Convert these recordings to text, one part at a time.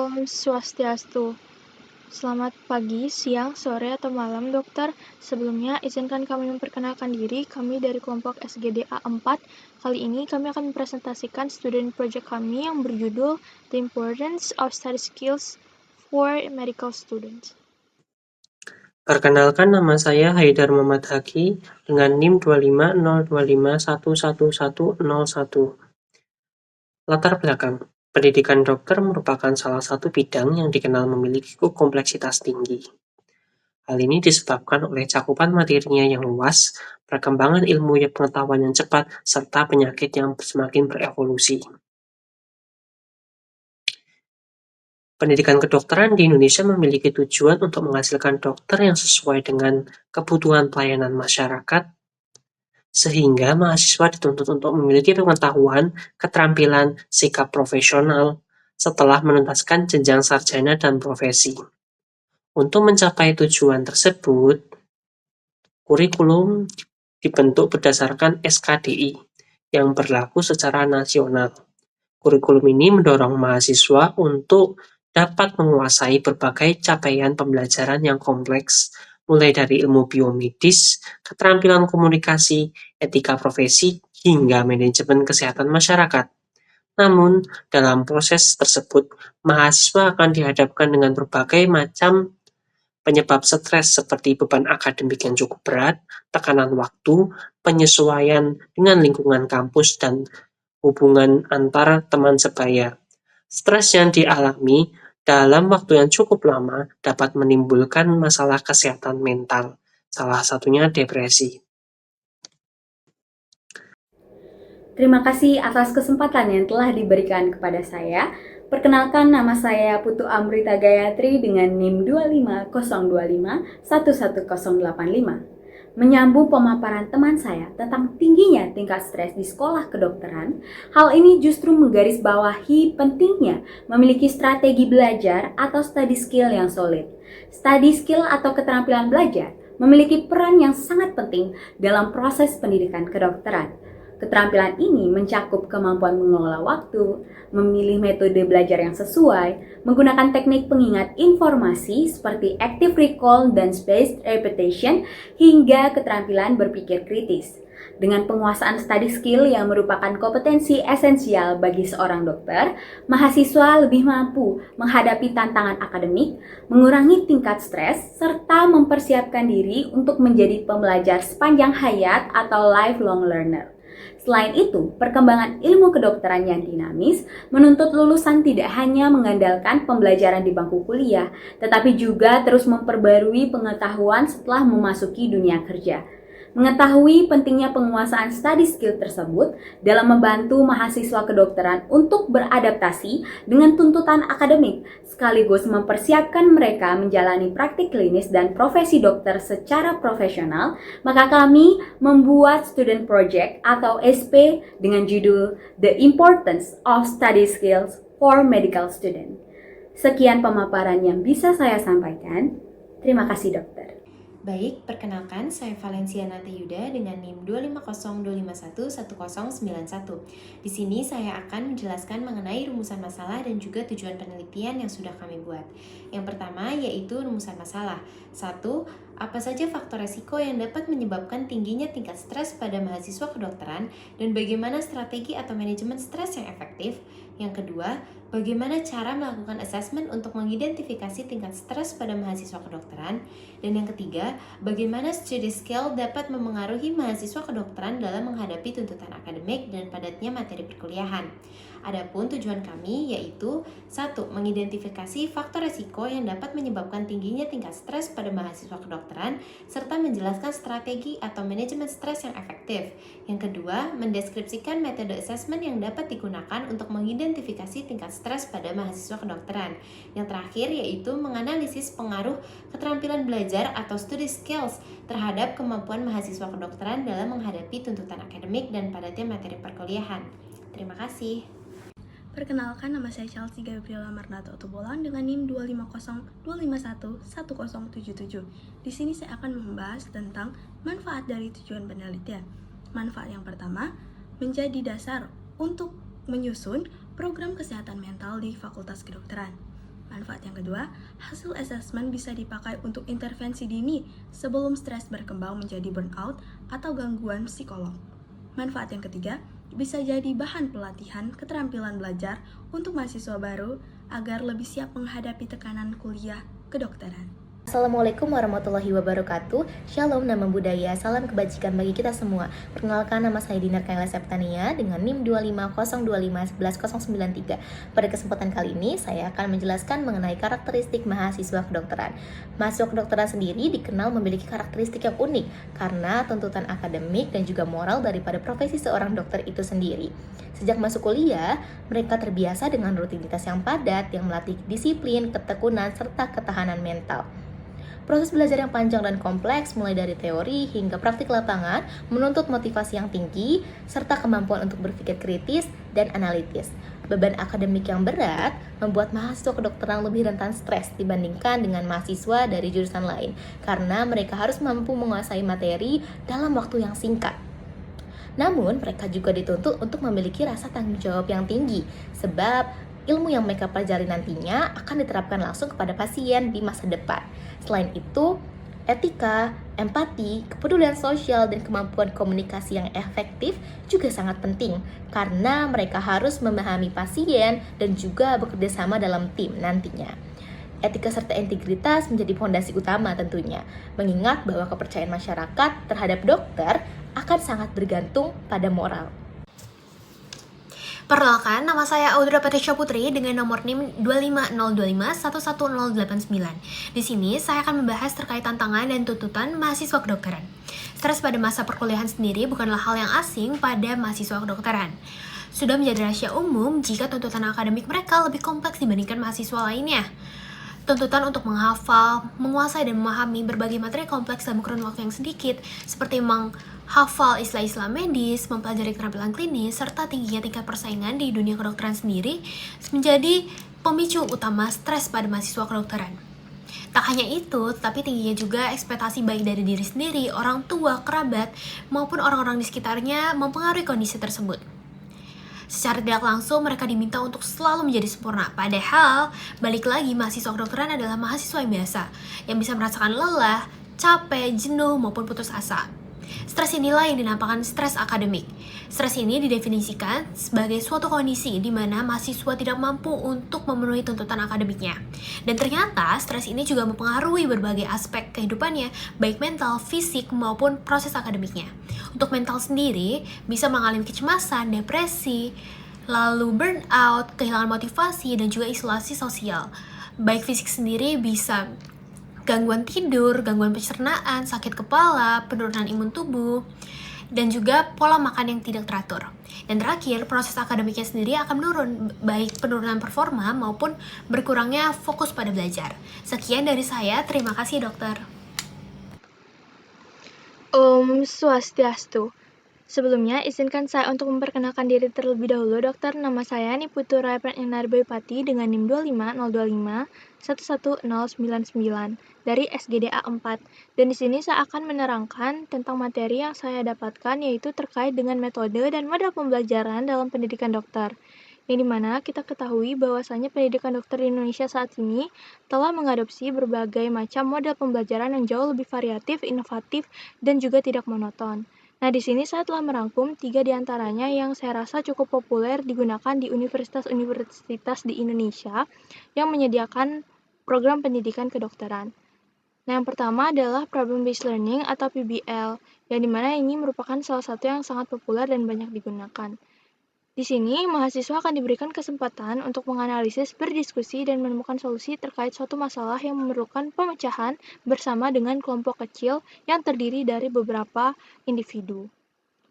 Om Swastiastu. Selamat pagi, siang, sore, atau malam, dokter. Sebelumnya, izinkan kami memperkenalkan diri. Kami dari kelompok SGDA 4. Kali ini kami akan mempresentasikan student project kami yang berjudul The Importance of Study Skills for Medical Students. Perkenalkan, nama saya Haidar Muhammad Haki dengan NIM 25025111101. Latar belakang, pendidikan dokter merupakan salah satu bidang yang dikenal memiliki kompleksitas tinggi. Hal ini disebabkan oleh cakupan materinya yang luas, perkembangan ilmu pengetahuan yang cepat, serta penyakit yang semakin berevolusi. Pendidikan kedokteran di Indonesia memiliki tujuan untuk menghasilkan dokter yang sesuai dengan kebutuhan pelayanan masyarakat, sehingga mahasiswa dituntut untuk memiliki pengetahuan, keterampilan, sikap profesional setelah menuntaskan jenjang sarjana dan profesi. Untuk mencapai tujuan tersebut, kurikulum dibentuk berdasarkan SKDI yang berlaku secara nasional. Kurikulum ini mendorong mahasiswa untuk dapat menguasai berbagai capaian pembelajaran yang kompleks, mulai dari ilmu biomedis, keterampilan komunikasi, etika profesi, hingga manajemen kesehatan masyarakat. Namun, dalam proses tersebut, mahasiswa akan dihadapkan dengan berbagai macam penyebab stres seperti beban akademik yang cukup berat, tekanan waktu, penyesuaian dengan lingkungan kampus, dan hubungan antar teman sebaya. Stres yang dialami dalam waktu yang cukup lama dapat menimbulkan masalah kesehatan mental, salah satunya depresi. Terima kasih atas kesempatan yang telah diberikan kepada saya. Perkenalkan, nama saya Putu Amrita Gayatri dengan NIM 25025111085. Menyambung pemaparan teman saya tentang tingginya tingkat stres di sekolah kedokteran, hal ini justru menggarisbawahi pentingnya memiliki strategi belajar atau study skill yang solid. Study skill atau keterampilan belajar memiliki peran yang sangat penting dalam proses pendidikan kedokteran. Keterampilan ini mencakup kemampuan mengelola waktu, memilih metode belajar yang sesuai, menggunakan teknik pengingat informasi seperti active recall dan spaced repetition, hingga keterampilan berpikir kritis. Dengan penguasaan study skill yang merupakan kompetensi esensial bagi seorang dokter, mahasiswa lebih mampu menghadapi tantangan akademik, mengurangi tingkat stres, serta mempersiapkan diri untuk menjadi pembelajar sepanjang hayat atau lifelong learner. Selain itu, perkembangan ilmu kedokteran yang dinamis menuntut lulusan tidak hanya mengandalkan pembelajaran di bangku kuliah, tetapi juga terus memperbarui pengetahuan setelah memasuki dunia kerja. Mengetahui pentingnya penguasaan study skill tersebut dalam membantu mahasiswa kedokteran untuk beradaptasi dengan tuntutan akademik, sekaligus mempersiapkan mereka menjalani praktik klinis dan profesi dokter secara profesional, maka kami membuat student project atau SP dengan judul The Importance of Study Skills for Medical Student. Sekian pemaparan yang bisa saya sampaikan. Terima kasih, dokter. Baik, perkenalkan saya Valencia Natayuda dengan NIM 25025111091. Di sini saya akan menjelaskan mengenai rumusan masalah dan juga tujuan penelitian yang sudah kami buat. Yang pertama yaitu rumusan masalah. 1. Apa saja faktor resiko yang dapat menyebabkan tingginya tingkat stres pada mahasiswa kedokteran dan bagaimana strategi atau manajemen stres yang efektif? Yang kedua, bagaimana cara melakukan assessment untuk mengidentifikasi tingkat stres pada mahasiswa kedokteran? Dan yang ketiga, bagaimana study skill dapat memengaruhi mahasiswa kedokteran dalam menghadapi tuntutan akademik dan padatnya materi perkuliahan. Adapun tujuan kami yaitu 1. Mengidentifikasi faktor resiko yang dapat menyebabkan tingginya tingkat stres pada mahasiswa kedokteran serta menjelaskan strategi atau manajemen stres yang efektif. Yang kedua, mendeskripsikan metode assessment yang dapat digunakan untuk mengidentifikasi tingkat stres pada mahasiswa kedokteran. Yang terakhir yaitu menganalisis pengaruh keterampilan belajar atau study skills terhadap kemampuan mahasiswa kedokteran dalam menghadapi tuntutan akademik dan padatnya materi perkuliahan. Terima kasih. Perkenalkan, nama saya Chelsea Gabriela Marnato Tubolan dengan NIM 25025111077. Di sini saya akan membahas tentang manfaat dari tujuan penelitian. Manfaat yang pertama, menjadi dasar untuk menyusun program kesehatan mental di Fakultas Kedokteran. Manfaat yang kedua, hasil asesmen bisa dipakai untuk intervensi dini sebelum stres berkembang menjadi burnout atau gangguan psikolog. Manfaat yang ketiga, bisa jadi bahan pelatihan keterampilan belajar untuk mahasiswa baru agar lebih siap menghadapi tekanan kuliah kedokteran. Assalamualaikum warahmatullahi wabarakatuh. Shalom, nama budaya, salam kebajikan bagi kita semua. Perkenalkan, nama saya Dinar Kaila Septania dengan NIM 25025111093. Pada kesempatan kali ini, saya akan menjelaskan mengenai karakteristik mahasiswa kedokteran. Mahasiswa kedokteran sendiri dikenal memiliki karakteristik yang unik karena tuntutan akademik dan juga moral daripada profesi seorang dokter itu sendiri. Sejak masuk kuliah, mereka terbiasa dengan rutinitas yang padat yang melatih disiplin, ketekunan, serta ketahanan mental. Proses belajar yang panjang dan kompleks, mulai dari teori hingga praktik lapangan, menuntut motivasi yang tinggi, serta kemampuan untuk berpikir kritis dan analitis. Beban akademik yang berat membuat mahasiswa kedokteran lebih rentan stres dibandingkan dengan mahasiswa dari jurusan lain, karena mereka harus mampu menguasai materi dalam waktu yang singkat. Namun, mereka juga dituntut untuk memiliki rasa tanggung jawab yang tinggi, sebab ilmu yang mereka pelajari nantinya akan diterapkan langsung kepada pasien di masa depan. Selain itu, etika, empati, kepedulian sosial, dan kemampuan komunikasi yang efektif juga sangat penting karena mereka harus memahami pasien dan juga bekerja sama dalam tim nantinya. Etika serta integritas menjadi fondasi utama tentunya, mengingat bahwa kepercayaan masyarakat terhadap dokter akan sangat bergantung pada moral. Perkenalkan, nama saya Audra Patricia Putri dengan nomor NIM 25025111089. Di sini saya akan membahas terkait tantangan dan tuntutan mahasiswa kedokteran. Stres pada masa perkuliahan sendiri bukanlah hal yang asing pada mahasiswa kedokteran. Sudah menjadi rahasia umum jika tuntutan akademik mereka lebih kompleks dibandingkan mahasiswa lainnya. Tuntutan untuk menghafal, menguasai dan memahami berbagai materi kompleks dalam kurun waktu yang sedikit, seperti menghafal istilah-istilah medis, mempelajari keterampilan klinis, serta tingginya tingkat persaingan di dunia kedokteran sendiri, menjadi pemicu utama stres pada mahasiswa kedokteran. Tak hanya itu, tetapi tingginya juga ekspektasi baik dari diri sendiri, orang tua, kerabat, maupun orang-orang di sekitarnya mempengaruhi kondisi tersebut. Secara tidak langsung mereka diminta untuk selalu menjadi sempurna. Padahal, balik lagi mahasiswa kedokteran adalah mahasiswa yang biasa, yang bisa merasakan lelah, capek, jenuh, maupun putus asa. Stres inilah yang dinamakan stres akademik. Stres ini didefinisikan sebagai suatu kondisi di mana mahasiswa tidak mampu untuk memenuhi tuntutan akademiknya. Dan ternyata stres ini juga mempengaruhi berbagai aspek kehidupannya, baik mental, fisik, maupun proses akademiknya. Untuk mental sendiri, bisa mengalami kecemasan, depresi, lalu burnout, kehilangan motivasi, dan juga isolasi sosial. Baik fisik sendiri bisa gangguan tidur, gangguan pencernaan, sakit kepala, penurunan imun tubuh, dan juga pola makan yang tidak teratur. Dan terakhir, proses akademiknya sendiri akan menurun, baik penurunan performa maupun berkurangnya fokus pada belajar. Sekian dari saya, terima kasih dokter. Om Swastiastu. Sebelumnya, izinkan saya untuk memperkenalkan diri terlebih dahulu, dokter. Nama saya Niputu Raya Pratnyanarbhayupati dengan NIM 25025111099 dari SGDA 4. Dan di sini saya akan menerangkan tentang materi yang saya dapatkan, yaitu terkait dengan metode dan model pembelajaran dalam pendidikan dokter. Yang dimana kita ketahui bahwasanya pendidikan dokter di Indonesia saat ini telah mengadopsi berbagai macam model pembelajaran yang jauh lebih variatif, inovatif, dan juga tidak monoton. Nah, di sini saya telah merangkum 3 diantaranya yang saya rasa cukup populer digunakan di universitas-universitas di Indonesia yang menyediakan program pendidikan kedokteran. Nah, yang pertama adalah Problem-Based Learning atau PBL, yang dimana ini merupakan salah satu yang sangat populer dan banyak digunakan. Di sini, mahasiswa akan diberikan kesempatan untuk menganalisis, berdiskusi, dan menemukan solusi terkait suatu masalah yang memerlukan pemecahan bersama dengan kelompok kecil yang terdiri dari beberapa individu.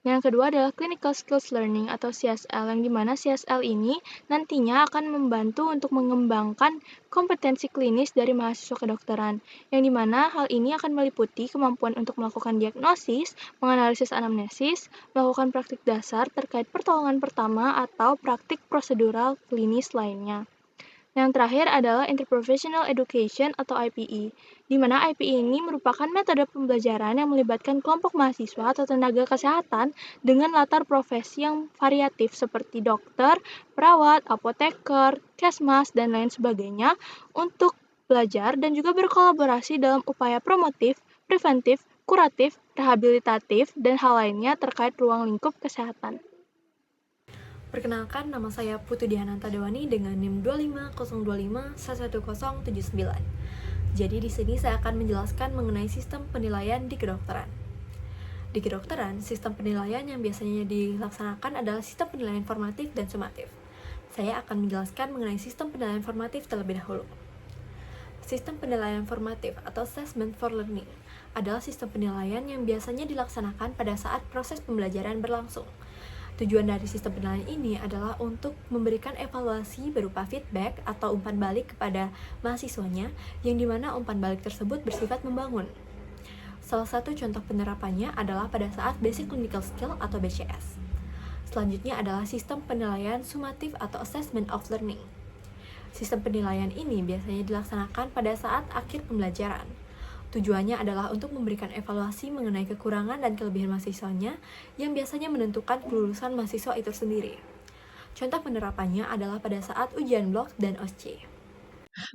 Yang kedua adalah Clinical Skills Learning atau CSL, yang dimana CSL ini nantinya akan membantu untuk mengembangkan kompetensi klinis dari mahasiswa kedokteran, yang dimana hal ini akan meliputi kemampuan untuk melakukan diagnosis, menganalisis anamnesis, melakukan praktik dasar terkait pertolongan pertama atau praktik prosedural klinis lainnya. Yang terakhir adalah Interprofessional Education atau IPE, di mana IPE ini merupakan metode pembelajaran yang melibatkan kelompok mahasiswa atau tenaga kesehatan dengan latar profesi yang variatif seperti dokter, perawat, apoteker, kesmas, dan lain sebagainya untuk belajar dan juga berkolaborasi dalam upaya promotif, preventif, kuratif, rehabilitatif, dan hal lainnya terkait ruang lingkup kesehatan. Perkenalkan, nama saya Putu Diananta Dewani dengan NIM 25025111079. Jadi di sini saya akan menjelaskan mengenai sistem penilaian di kedokteran. Di kedokteran, sistem penilaian yang biasanya dilaksanakan adalah sistem penilaian formatif dan sumatif. Saya akan menjelaskan mengenai sistem penilaian formatif terlebih dahulu. Sistem penilaian formatif atau Assessment for Learning adalah sistem penilaian yang biasanya dilaksanakan pada saat proses pembelajaran berlangsung. Tujuan dari sistem penilaian ini adalah untuk memberikan evaluasi berupa feedback atau umpan balik kepada mahasiswanya, yang dimana umpan balik tersebut bersifat membangun. Salah satu contoh penerapannya adalah pada saat Basic Clinical Skill atau BCS. Selanjutnya adalah sistem penilaian sumatif atau Assessment of Learning. Sistem penilaian ini biasanya dilaksanakan pada saat akhir pembelajaran. Tujuannya adalah untuk memberikan evaluasi mengenai kekurangan dan kelebihan mahasiswanya yang biasanya menentukan kelulusan mahasiswa itu sendiri. Contoh penerapannya adalah pada saat ujian blok dan OSCE.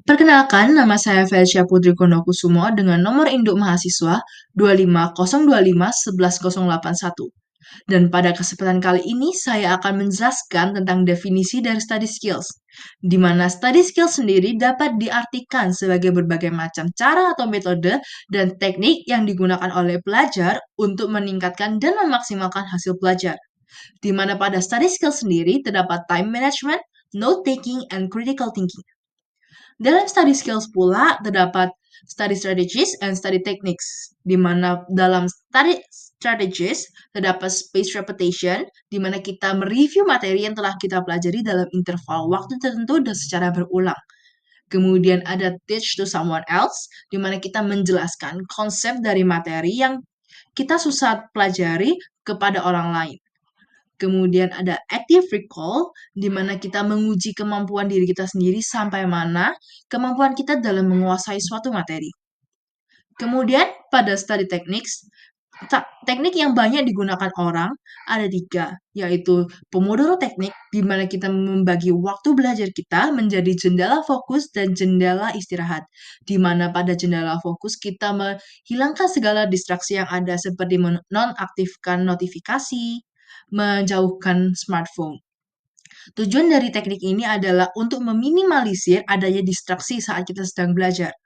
Perkenalkan, nama saya Felicia Putri Kondokusumo dengan nomor induk mahasiswa 25025111081. Dan pada kesempatan kali ini, saya akan menjelaskan tentang definisi dari study skills, di mana study skills sendiri dapat diartikan sebagai berbagai macam cara atau metode dan teknik yang digunakan oleh pelajar untuk meningkatkan dan memaksimalkan hasil belajar. Di mana pada study skills sendiri terdapat time management, note-taking, and critical thinking. Dalam study skills pula terdapat study strategies and study techniques, di mana dalam study strategies terdapat spaced repetition, di mana kita mereview materi yang telah kita pelajari dalam interval waktu tertentu dan secara berulang. Kemudian ada teach to someone else, di mana kita menjelaskan konsep dari materi yang kita susah pelajari kepada orang lain. Kemudian ada active recall, di mana kita menguji kemampuan diri kita sendiri sampai mana kemampuan kita dalam menguasai suatu materi. Kemudian pada study techniques, teknik yang banyak digunakan orang ada 3, yaitu Pomodoro Technique, di mana kita membagi waktu belajar kita menjadi jendela fokus dan jendela istirahat, di mana pada jendela fokus kita menghilangkan segala distraksi yang ada seperti menonaktifkan notifikasi, menjauhkan smartphone. Tujuan dari teknik ini adalah untuk meminimalisir adanya distraksi saat kita sedang belajar.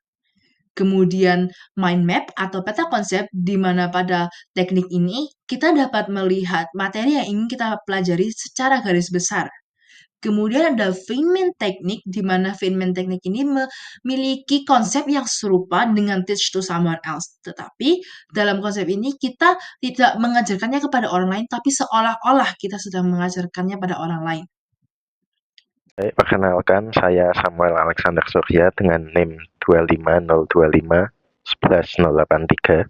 Kemudian mind map atau peta konsep, di mana pada teknik ini kita dapat melihat materi yang ingin kita pelajari secara garis besar. Kemudian ada Feynman Technique, di mana Feynman Technique ini memiliki konsep yang serupa dengan teach to someone else. Tetapi dalam konsep ini kita tidak mengajarkannya kepada orang lain, tapi seolah-olah kita sedang mengajarkannya pada orang lain. Baik, perkenalkan saya Samuel Alexander Surya dengan NIM 25025111083.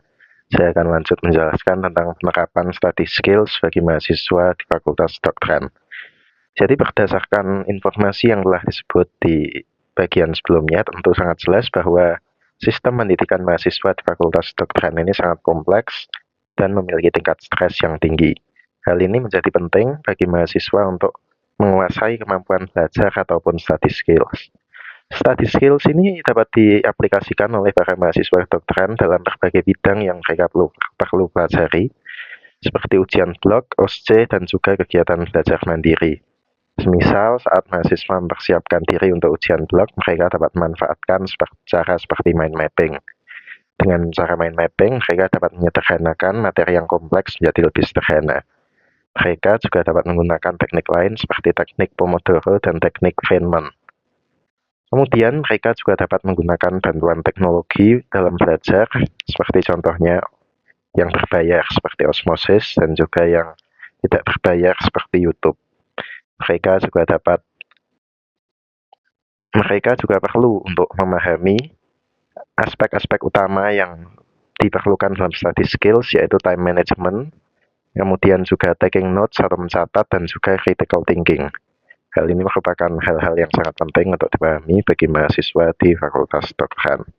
Saya akan lanjut menjelaskan tentang penerapan study skills bagi mahasiswa di Fakultas Kedokteran. Jadi berdasarkan informasi yang telah disebut di bagian sebelumnya, tentu sangat jelas bahwa sistem pendidikan mahasiswa di Fakultas Kedokteran ini sangat kompleks dan memiliki tingkat stres yang tinggi. Hal ini menjadi penting bagi mahasiswa untuk menguasai kemampuan belajar ataupun study skills. Study skills ini dapat diaplikasikan oleh para mahasiswa kedokteran dalam berbagai bidang yang mereka perlu pelajari, seperti ujian blok, OSCE, dan juga kegiatan belajar mandiri. Semisal saat mahasiswa mempersiapkan diri untuk ujian blok, mereka dapat memanfaatkan cara seperti mind mapping. Dengan cara mind mapping, mereka dapat menyederhanakan materi yang kompleks menjadi lebih sederhana. Mereka juga dapat menggunakan teknik lain seperti teknik Pomodoro dan teknik Feynman. Kemudian, mereka juga dapat menggunakan bantuan teknologi dalam belajar, seperti contohnya yang berbayar seperti Osmosis dan juga yang tidak berbayar seperti YouTube. Mereka juga perlu untuk memahami aspek-aspek utama yang diperlukan dalam study skills, yaitu time management, kemudian juga taking notes atau mencatat, dan juga critical thinking. Hal ini merupakan hal-hal yang sangat penting untuk dipahami bagi mahasiswa di Fakultas Kedokteran.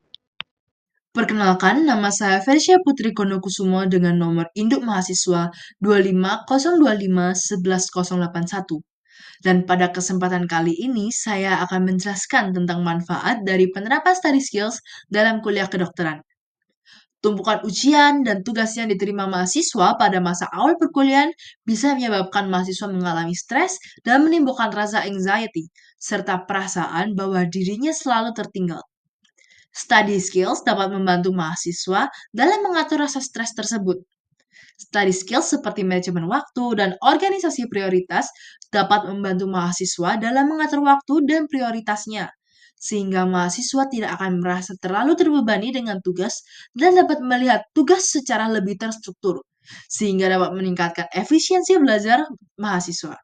Perkenalkan, nama saya Felicia Putri Konokusumo dengan nomor induk mahasiswa 25025111081. Dan pada kesempatan kali ini, saya akan menjelaskan tentang manfaat dari penerapan study skills dalam kuliah kedokteran. Tumpukan ujian dan tugas yang diterima mahasiswa pada masa awal perkuliahan bisa menyebabkan mahasiswa mengalami stres dan menimbulkan rasa anxiety, serta perasaan bahwa dirinya selalu tertinggal. Study skills dapat membantu mahasiswa dalam mengatur rasa stres tersebut. Study skills seperti manajemen waktu dan organisasi prioritas dapat membantu mahasiswa dalam mengatur waktu dan prioritasnya, sehingga mahasiswa tidak akan merasa terlalu terbebani dengan tugas dan dapat melihat tugas secara lebih terstruktur, sehingga dapat meningkatkan efisiensi belajar mahasiswa.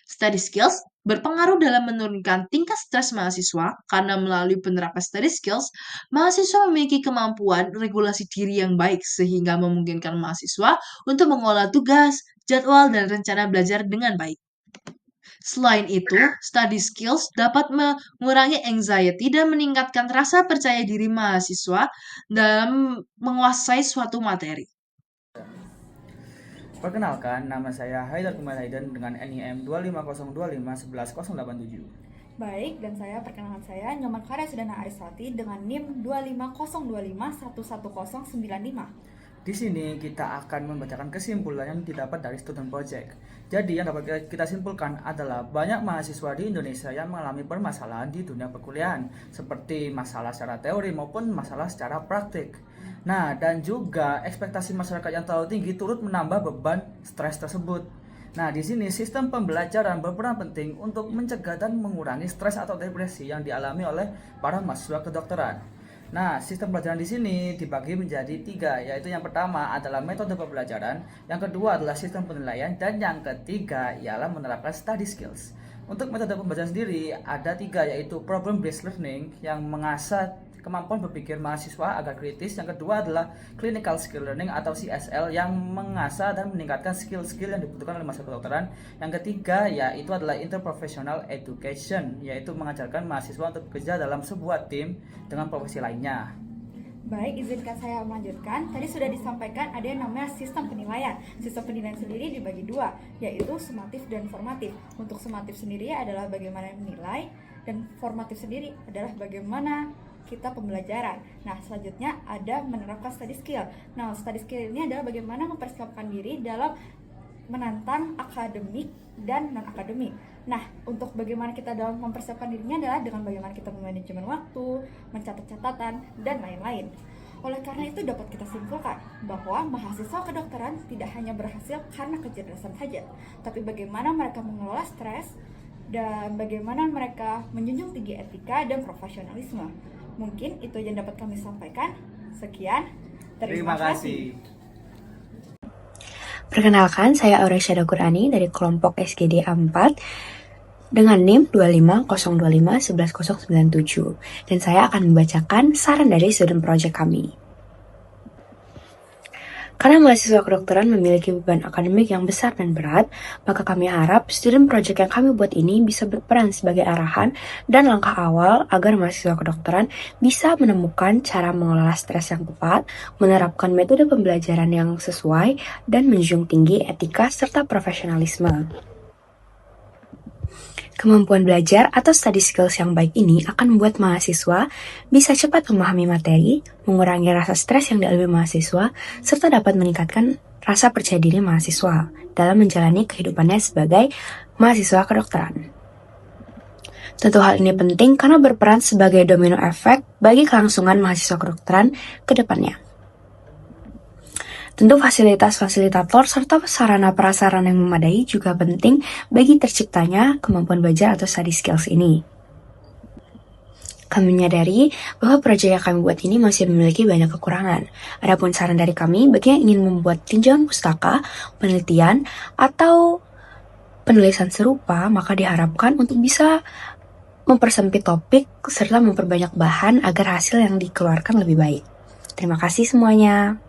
Study skills berpengaruh dalam menurunkan tingkat stres mahasiswa karena melalui penerapan study skills, mahasiswa memiliki kemampuan regulasi diri yang baik sehingga memungkinkan mahasiswa untuk mengolah tugas, jadwal, dan rencana belajar dengan baik. Selain itu, study skills dapat mengurangi anxiety dan meningkatkan rasa percaya diri mahasiswa dalam menguasai suatu materi. Perkenalkan, nama saya Haidar Kumal Haidan dengan NIM 25025111087. Baik, dan perkenalkan saya Nyoman Karya Sudana Ariswati dengan NIM 25025111095. Di sini kita akan membacakan kesimpulan yang didapat dari student project. Jadi yang dapat kita simpulkan adalah banyak mahasiswa di Indonesia yang mengalami permasalahan di dunia perkuliahan, seperti masalah secara teori maupun masalah secara praktik. Nah, dan juga ekspektasi masyarakat yang terlalu tinggi turut menambah beban stres tersebut. Nah, di sini sistem pembelajaran berperan penting untuk mencegah dan mengurangi stres atau depresi yang dialami oleh para mahasiswa kedokteran. Nah, sistem pembelajaran di sini dibagi menjadi 3, yaitu yang pertama adalah metode pembelajaran, yang kedua adalah sistem penilaian, dan yang ketiga ialah menerapkan study skills. Untuk metode pembelajaran sendiri ada 3, yaitu problem based learning yang mengasah kemampuan berpikir mahasiswa agar kritis. Yang kedua adalah clinical skill learning atau CSL yang mengasah dan meningkatkan skill-skill yang dibutuhkan oleh mahasiswa kedokteran. Yang ketiga yaitu adalah interprofessional education, yaitu mengajarkan mahasiswa untuk bekerja dalam sebuah tim dengan profesi lainnya. Baik, izinkan saya melanjutkan. Tadi sudah disampaikan ada yang namanya sistem penilaian. Sistem penilaian sendiri dibagi 2, yaitu sumatif dan formatif. Untuk sumatif sendiri adalah bagaimana menilai, dan formatif sendiri adalah bagaimana kita pembelajaran. Nah, selanjutnya ada menerapkan study skill. Nah, study skill ini adalah bagaimana mempersiapkan diri dalam menantang akademik dan non-akademik. Nah, untuk bagaimana kita dalam mempersiapkan dirinya adalah dengan bagaimana kita memanajemen waktu, mencatat catatan, dan lain-lain. Oleh karena itu dapat kita simpulkan bahwa mahasiswa kedokteran tidak hanya berhasil karena kecerdasan saja, tapi bagaimana mereka mengelola stres dan bagaimana mereka menjunjung tinggi etika dan profesionalisme. Mungkin itu yang dapat kami sampaikan. Sekian, terima kasih. Perkenalkan, saya Auresia Dakurani dari kelompok SGD A4 dengan NIM 25025111097, dan saya akan membacakan saran dari student project kami. Karena mahasiswa kedokteran memiliki beban akademik yang besar dan berat, maka kami harap student project yang kami buat ini bisa berperan sebagai arahan dan langkah awal agar mahasiswa kedokteran bisa menemukan cara mengelola stres yang tepat, menerapkan metode pembelajaran yang sesuai, dan menjunjung tinggi etika serta profesionalisme. Kemampuan belajar atau study skills yang baik ini akan membuat mahasiswa bisa cepat memahami materi, mengurangi rasa stres yang dialami mahasiswa, serta dapat meningkatkan rasa percaya diri mahasiswa dalam menjalani kehidupannya sebagai mahasiswa kedokteran. Tentu hal ini penting karena berperan sebagai domino efek bagi kelangsungan mahasiswa kedokteran ke depannya. Tentu fasilitas-fasilitator serta sarana prasarana yang memadai juga penting bagi terciptanya kemampuan belajar atau study skills ini. Kami menyadari bahwa proyek yang kami buat ini masih memiliki banyak kekurangan. Adapun saran dari kami bagi yang ingin membuat tinjauan pustaka, penelitian, atau penulisan serupa, maka diharapkan untuk bisa mempersempit topik serta memperbanyak bahan agar hasil yang dikeluarkan lebih baik. Terima kasih semuanya.